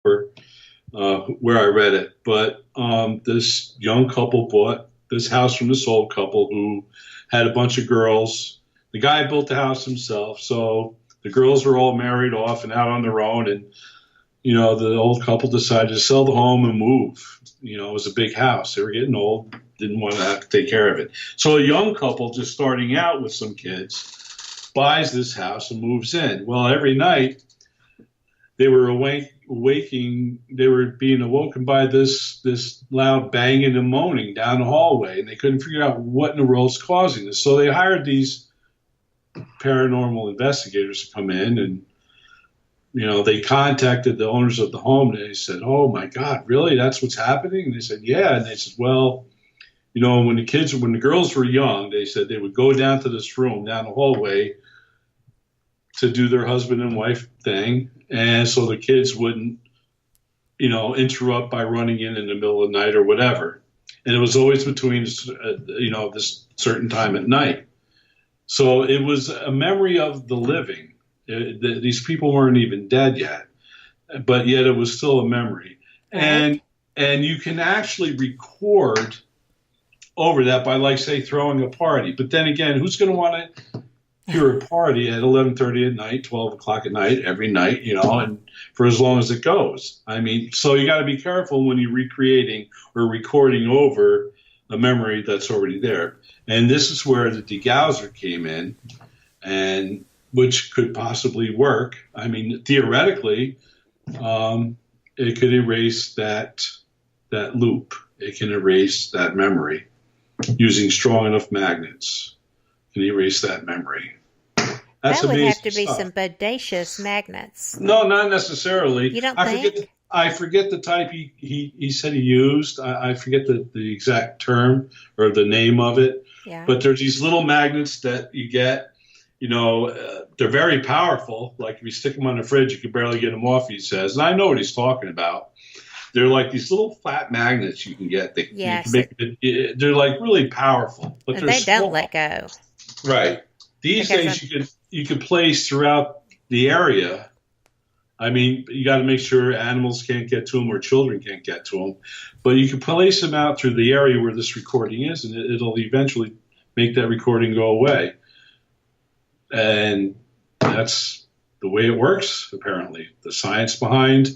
where I read it, but this young couple bought this house from this old couple who had a bunch of girls. The guy built the house himself, so the girls were all married off and out on their own, and the old couple decided to sell the home and move. It was a big house. They were getting old, didn't want to have to take care of it. So a young couple just starting out with some kids buys this house and moves in. Well, every night they were they were being awoken by this loud banging and moaning down the hallway, and they couldn't figure out what in the world's causing this. So they hired these paranormal investigators to come in, and they contacted the owners of the home, and they said, "Oh my God, really? That's what's happening?" And they said, "Yeah." And they said, "Well, when the girls were young, they said they would go down to this room down the hallway to do their husband and wife thing, and so the kids wouldn't, interrupt by running in the middle of the night or whatever. And it was always between, this certain time at night. So it was a memory of the living. These people weren't even dead yet, but yet it was still a memory. Right. And you can actually record over that by, like, say, throwing a party. But then again, who's going to want to hear a party at 11:30 at night, 12 o'clock at night, every night, and for as long as it goes? I mean, so you got to be careful when you're recreating or recording over a memory that's already there. And this is where the degauser came in, and which could possibly work. I mean, theoretically, it could erase that loop. It can erase that memory using strong enough magnets. Can erase that memory. That's That would have amazing to be stuff. some bodacious magnets. No, not necessarily. You don't I think? forget the type he said he used. I forget the exact term or the name of it. Yeah. But there's these little magnets that you get. They're very powerful. Like if you stick them on the fridge, you can barely get them off, he says. And I know what he's talking about. They're like these little flat magnets you can get. Yes. They're like really powerful, but And they're they small. don't let go. Right. These Because days you can place throughout the area. I mean, you got to make sure animals can't get to them or children can't get to them. But you can place them out through the area where this recording is, and it'll eventually make that recording go away. And that's the way it works, apparently. The science behind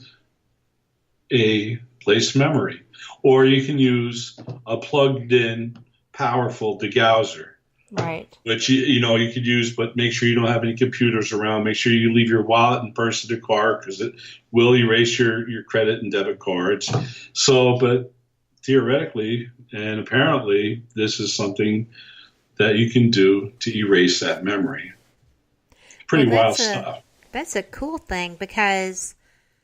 a placed memory. Or you can use a plugged-in, powerful degauser. Right. Which you could use, but make sure you don't have any computers around. Make sure you leave your wallet and purse in the car because it will erase your credit and debit cards. So, but theoretically and apparently, this is something that you can do to erase that memory. Pretty wild stuff. That's a cool thing because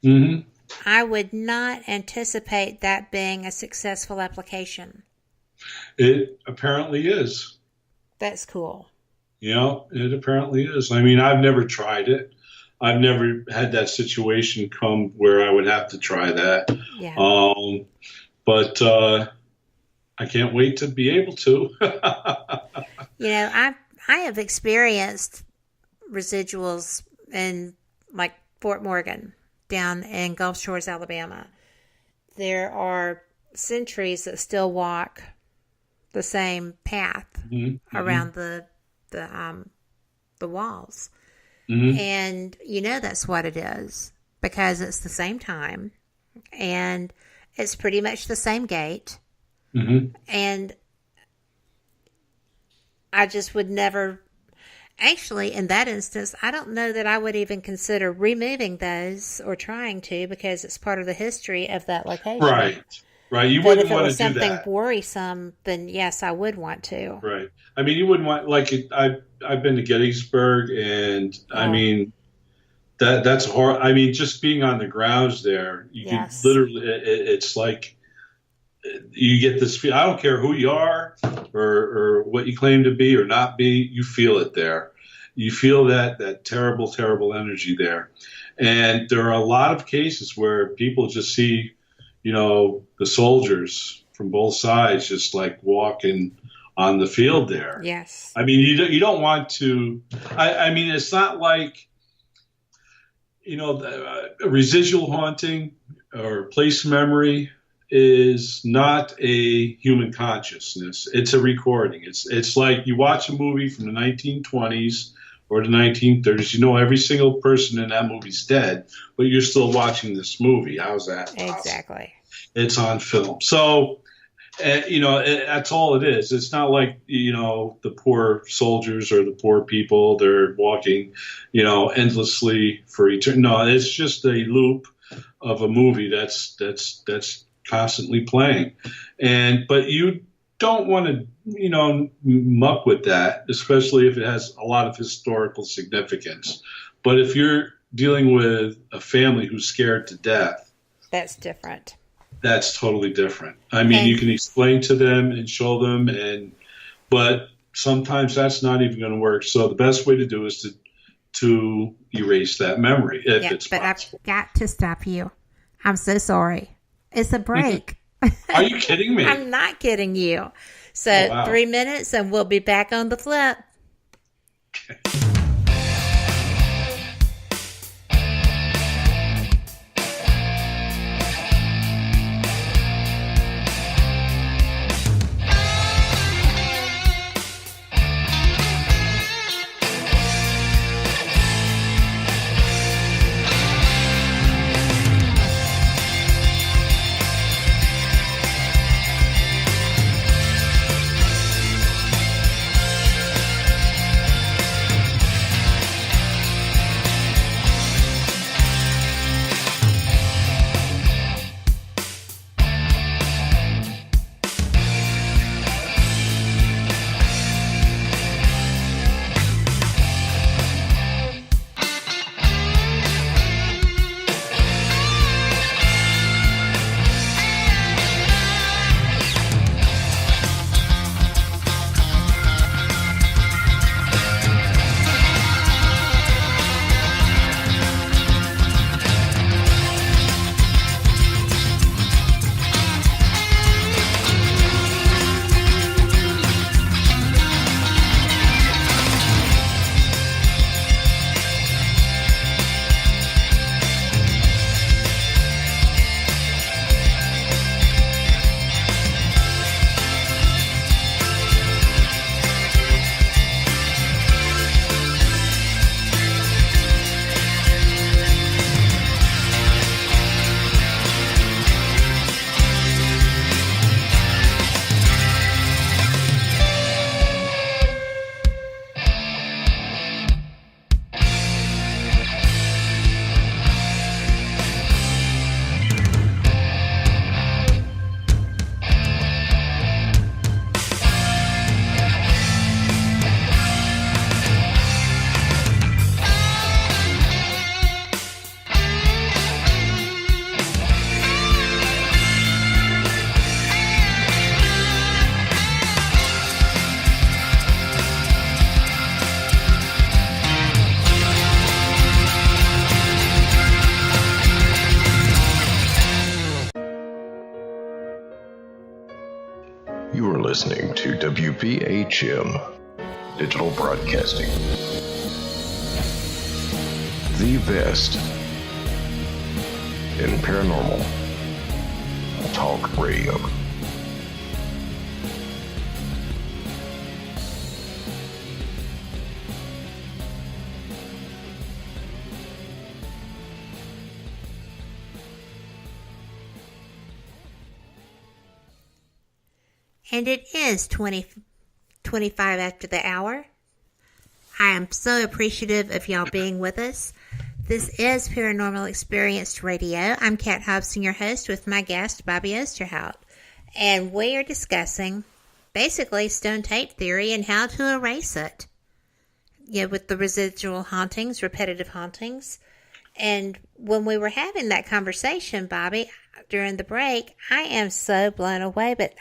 Mm-hmm. I would not anticipate that being a successful application. It apparently is. That's cool. It apparently is. I mean, I've never tried it. I've never had that situation come where I would have to try that. Yeah. But I can't wait to be able to. I have experienced residuals in like Fort Morgan down in Gulf Shores, Alabama. There are sentries that still walk the same path around the walls. Mm-hmm. And that's what it is because it's the same time and it's pretty much the same gate. Mm-hmm. And I just would never, actually in that instance, I don't know that I would even consider removing those or trying to because it's part of the history of that location. Right. You But wouldn't if it want was to do something that. worrisome, then yes, I would want to. Right. I mean, you wouldn't want, like, I've been to Gettysburg, and I mean, that's hard. I mean, just being on the grounds there, you Yes. can literally, it's like you get this feel. I don't care who you are or what you claim to be or not be, you feel it there. You feel that terrible, terrible energy there. And there are a lot of cases where people just see, the soldiers from both sides just like walking on the field there. Yes. I mean, you don't want to. I mean, it's not like Residual haunting or place memory is not a human consciousness. It's a recording. It's like you watch a movie from the 1920s or the 1930s. You know every single person in that movie's dead, but you're still watching this movie. How's that possible? Exactly. It's on film. So, that's all it is. It's not like, the poor soldiers or the poor people, they're walking, endlessly for eternity. No, it's just a loop of a movie that's constantly playing. But you don't want to, muck with that, especially if it has a lot of historical significance. But if you're dealing with a family who's scared to death, that's different. That's totally different. I mean, you can explain to them and show them, but sometimes that's not even going to work. So the best way to do is to erase that memory if it's possible. I've got to stop you. I'm so sorry. It's a break. Are you kidding me? I'm not kidding you. So 3 minutes and we'll be back on the flip. Okay. You are listening to WPHM Digital Broadcasting. The best in paranormal talk radio. And it is 25 after the hour. I am so appreciative of y'all being with us. This is Paranormal Experienced Radio. I'm Kat Hobson, your host, with my guest, Bobby Osterhaudt. And we are discussing, basically, stone tape theory and how to erase it. Yeah, with the residual hauntings, repetitive hauntings. And when we were having that conversation, Bobby, during the break, I am so blown away, but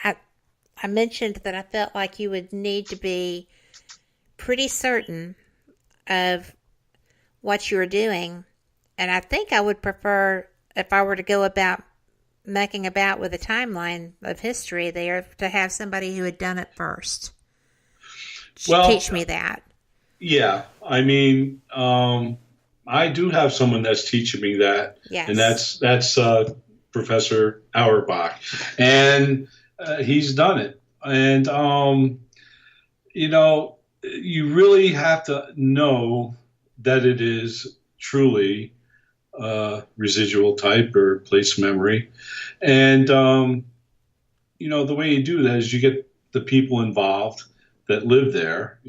I mentioned that I felt like you would need to be pretty certain of what you were doing. And I think I would prefer, if I were to go about mucking about with a timeline of history there, to have somebody who had done it first. Teach me that. Yeah. I mean, I do have someone that's teaching me that, Yes. and that's Professor Auerbach, and he's done it. And you really have to know that it is truly residual type or place memory, and the way you do that is you get the people involved that live there.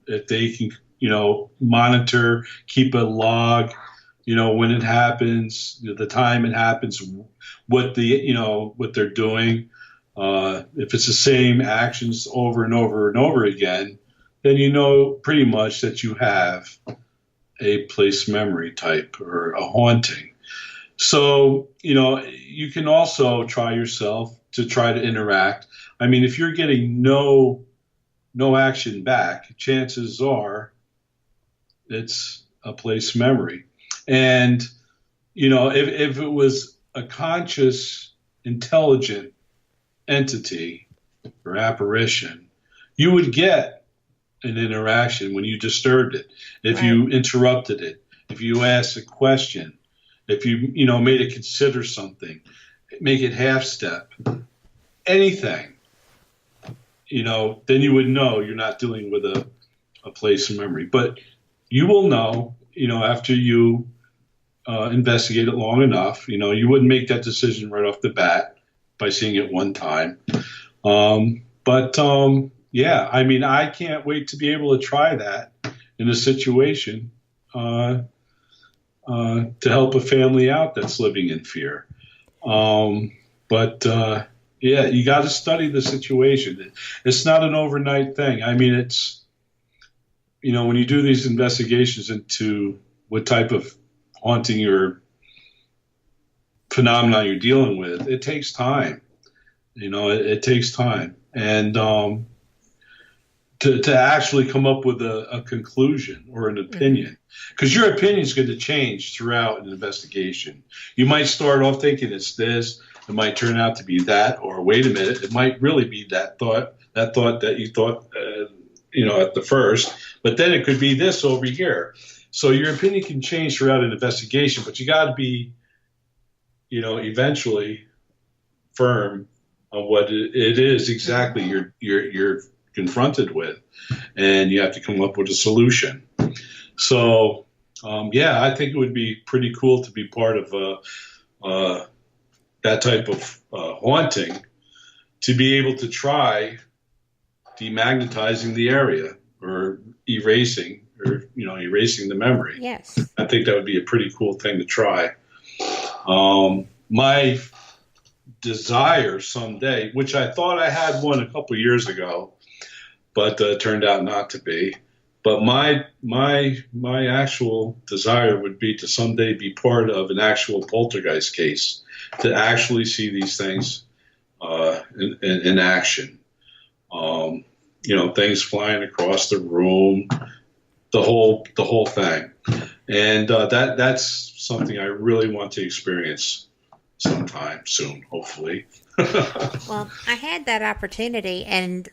If they can, monitor, keep a log, when it happens, the time it happens, what what they're doing. If it's the same actions over and over and over again, then you know pretty much that you have a place memory type or a haunting. So, you can also try yourself to try to interact. I mean, if you're getting no action back, chances are it's a place memory. And, if it was a conscious, intelligent entity or apparition, you would get an interaction when you disturbed it, if you interrupted it, if you asked a question, if you made it consider something, make it half step, anything, then you would know you're not dealing with a place of memory. But you will know, after you investigate it long enough. You wouldn't make that decision right off the bat by seeing it one time. Yeah, I mean, I can't wait to be able to try that in a situation to help a family out that's living in fear. Yeah, you got to study the situation. It's not an overnight thing. I mean, it's, when you do these investigations into what type of haunting or phenomenon you're dealing with, it takes time. It takes time. And to actually come up with a conclusion or an opinion, because your opinion is going to change throughout an investigation. You might start off thinking it's this, it might turn out to be that, or wait a minute, it might really be that thought that you thought, at the first, but then it could be this over here. So your opinion can change throughout an investigation, but you got to be, eventually firm on what it is exactly you're confronted with, and you have to come up with a solution. So, I think it would be pretty cool to be part of that type of haunting, to be able to try demagnetizing the area or erasing the memory. Yes. I think that would be a pretty cool thing to try. My desire someday, which I thought I had one a couple years ago, but turned out not to be. But my actual desire would be to someday be part of an actual poltergeist case, to actually see these things in action. Things flying across the room, the whole thing, and that's something I really want to experience sometime soon, hopefully. Well, I had that opportunity and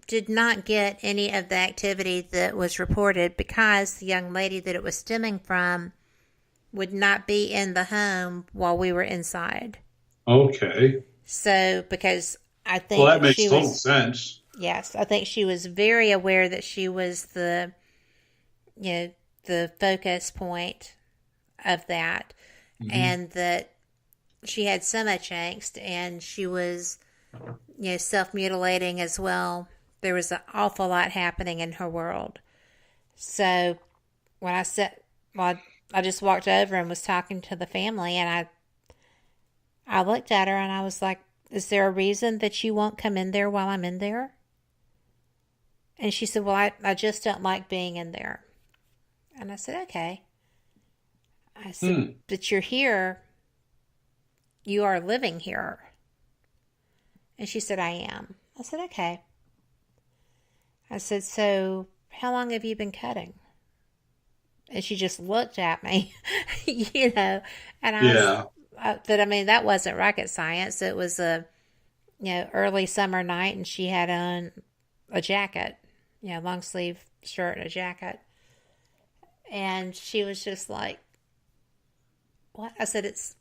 did not get any of the activity that was reported because the young lady that it was stemming from would not be in the home while we were inside. Okay. So, because I think that makes total sense. Yes, I think she was very aware that she was the focus point of that, and that she had so much angst, and she was, self-mutilating as well. There was an awful lot happening in her world. So when I just walked over and was talking to the family, and I looked at her and I was like, "Is there a reason that you won't come in there while I'm in there?" And she said, "Well, I just don't like being in there." And I said, "Okay." I said, "But you're here. You are living here." And she said, "I am." I said, "Okay." I said, "So how long have you been cutting?" And she just looked at me, and that wasn't rocket science. It was a, early summer night, and she had on a jacket, long sleeve shirt and a jacket. And she was just like, what? I said, it's,